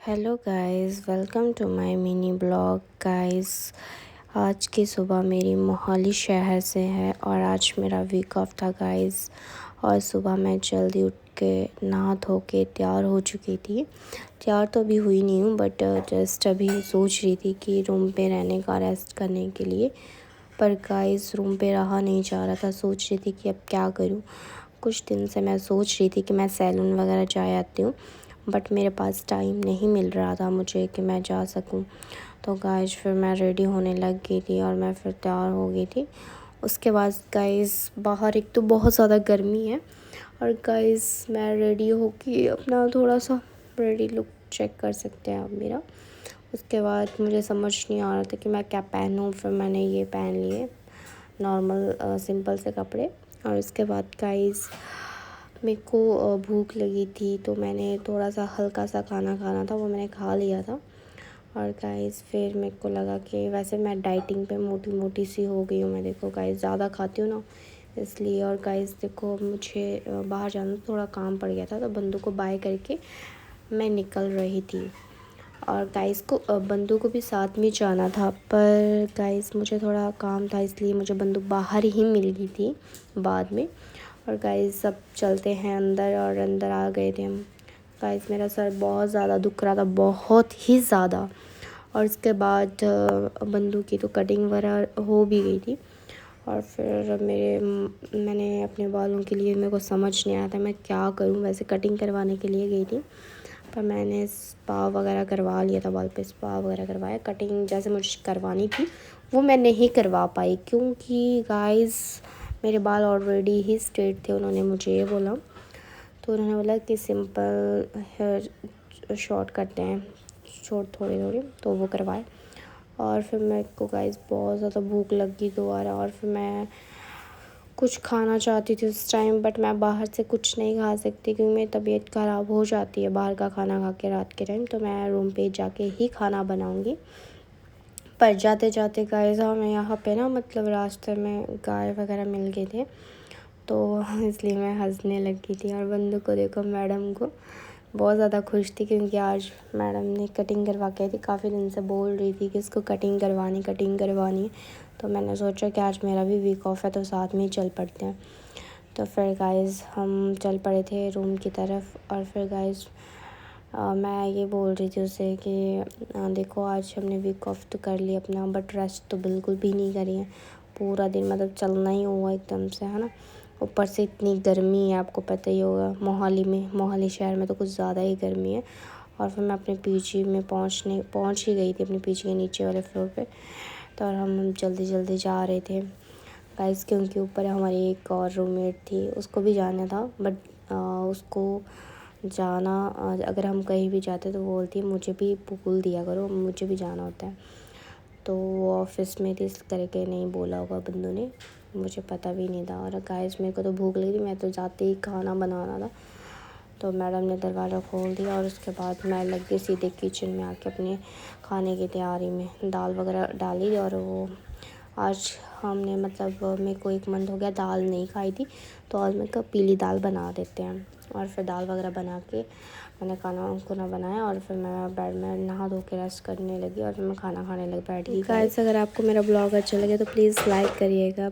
Hello guys, welcome to my mini blog guys. आज की सुबह मेरी मोहाली शहर से है और आज मेरा वीक ऑफ था गाइस। और सुबह मैं जल्दी उठ के नहा धो के तैयार हो चुकी थी। तैयार तो अभी हुई नहीं हूँ, बट जस्ट अभी सोच रही थी कि रूम पे रहने का, रेस्ट करने के लिए। पर गाइस रूम पे रहा नहीं जा रहा था। सोच रही थी कि अब क्या करूँ। कुछ दिन से मैं सोच रही थी कि मैं सैलून वगैरह जा आती हूँ, बट मेरे पास टाइम नहीं मिल रहा था मुझे कि मैं जा सकूं। तो गाइस फिर मैं रेडी होने लग गई थी और मैं फिर तैयार हो गई थी। उसके बाद गाइस बाहर एक तो बहुत ज़्यादा गर्मी है, और गाइस मैं रेडी होके अपना थोड़ा सा रेडी लुक चेक कर सकते हैं आप मेरा। उसके बाद मुझे समझ नहीं आ रहा था कि मैं क्या पहनूं। फिर मैंने ये पहन लिए नॉर्मल सिंपल से कपड़े। और उसके बाद गाइस मेरे को भूख लगी थी, तो मैंने थोड़ा सा हल्का सा खाना खाना था, वो मैंने खा लिया था। और गाइस फिर मेरे को लगा कि वैसे मैं डाइटिंग पे मोटी मोटी सी हो गई हूँ मैं। देखो गाइस ज़्यादा खाती हूँ ना, इसलिए। और गाइस देखो मुझे बाहर जाना थोड़ा काम पड़ गया था, तो बंदू को बाय करके मैं निकल रही थी। और गाइस को बंदू को भी साथ में जाना था, पर गाइस मुझे थोड़ा काम था, इसलिए मुझे बंदू बाहर ही मिल गई थी बाद में। और गाइस सब चलते हैं अंदर, और अंदर आ गए थे हम। गाइस मेरा सर बहुत ज़्यादा दुख रहा था, बहुत ही ज़्यादा। और उसके बाद बंदू की तो कटिंग वगैरह हो भी गई थी। और फिर मैंने अपने बालों के लिए, मेरे को समझ नहीं आया था मैं क्या करूं। वैसे कटिंग करवाने के लिए गई थी, पर मैंने स्पा वगैरह करवा लिया था। बाल पे स्पा वगैरह करवाया। कटिंग जैसे मुझे करवानी थी वो मैं नहीं करवा पाई, क्योंकि गाइस मेरे बाल ऑलरेडी ही स्ट्रेट थे। उन्होंने मुझे ये बोला, तो उन्होंने बोला कि सिंपल हेयर शॉर्ट करते हैं, शॉर्ट थोड़े थोड़े, तो वो करवाए। और फिर मेरे को गाइस बहुत ज़्यादा भूख लग गई दोबारा, और फिर मैं कुछ खाना चाहती थी उस टाइम, बट मैं बाहर से कुछ नहीं खा सकती क्योंकि मेरी तबीयत ख़राब हो जाती है बाहर का खाना खा के रात के टाइम। तो मैं रूम पे जाके ही खाना बनाऊँगी। पर जाते जाते गाइस हमें यहाँ पे ना, मतलब रास्ते में गाय वगैरह मिल गए थे, तो इसलिए मैं हंसने लगी थी। और बंदू को देखो, मैडम को बहुत ज़्यादा खुश थी, क्योंकि आज मैडम ने कटिंग करवा के थी। काफ़ी दिन से बोल रही थी कि इसको कटिंग करवानी। तो मैंने सोचा कि आज मेरा भी वीक ऑफ है, तो साथ में ही चल पड़ते हैं। तो फिर गाइस हम चल पड़े थे रूम की तरफ। और फिर गाइस मैं ये बोल रही थी उसे कि देखो आज हमने वीक ऑफ तो कर लिया अपना, बट रेस्ट तो बिल्कुल भी नहीं करी है। पूरा दिन मतलब चलना ही हुआ एकदम से, है ना। ऊपर से इतनी गर्मी है, आपको पता ही होगा मोहाली शहर में तो कुछ ज़्यादा ही गर्मी है। और फिर मैं अपने पीजी में पहुंच ही गई थी, अपने पीजी के नीचे वाले फ्लोर पे। तो और हम जल्दी जल्दी जा रहे थे गाइस, क्योंकि ऊपर हमारी एक और रूममेट थी, उसको भी जाना था। बट उसको जाना, अगर हम कहीं भी जाते तो वो बोलती है मुझे भी बोल दिया करो, मुझे भी जाना होता है। तो वो ऑफिस में थी, इस करके नहीं बोला होगा बंदू ने, मुझे पता भी नहीं था। और गाइस मेरे को तो भूख लगी थी, मैं तो जाते ही खाना बनाना था। तो मैडम ने दरवाज़ा खोल दिया, और उसके बाद मैं लग गई सीधे किचन में आके अपने खाने की तैयारी में। दाल वगैरह डाली, और वो आज हमने, मतलब मेरे को एक मन हो गया, दाल नहीं खाई थी, तो आज मैं कहा पीली दाल बना देते हैं। और फिर दाल वगैरह बना के मैंने खाना बनाया, और फिर मैं बेड में नहा धो के रेस्ट करने लगी, और फिर मैं खाना खाने लग बैठ गई। गाइस अगर आपको मेरा ब्लॉग अच्छा लगे तो प्लीज़ लाइक करिएगा।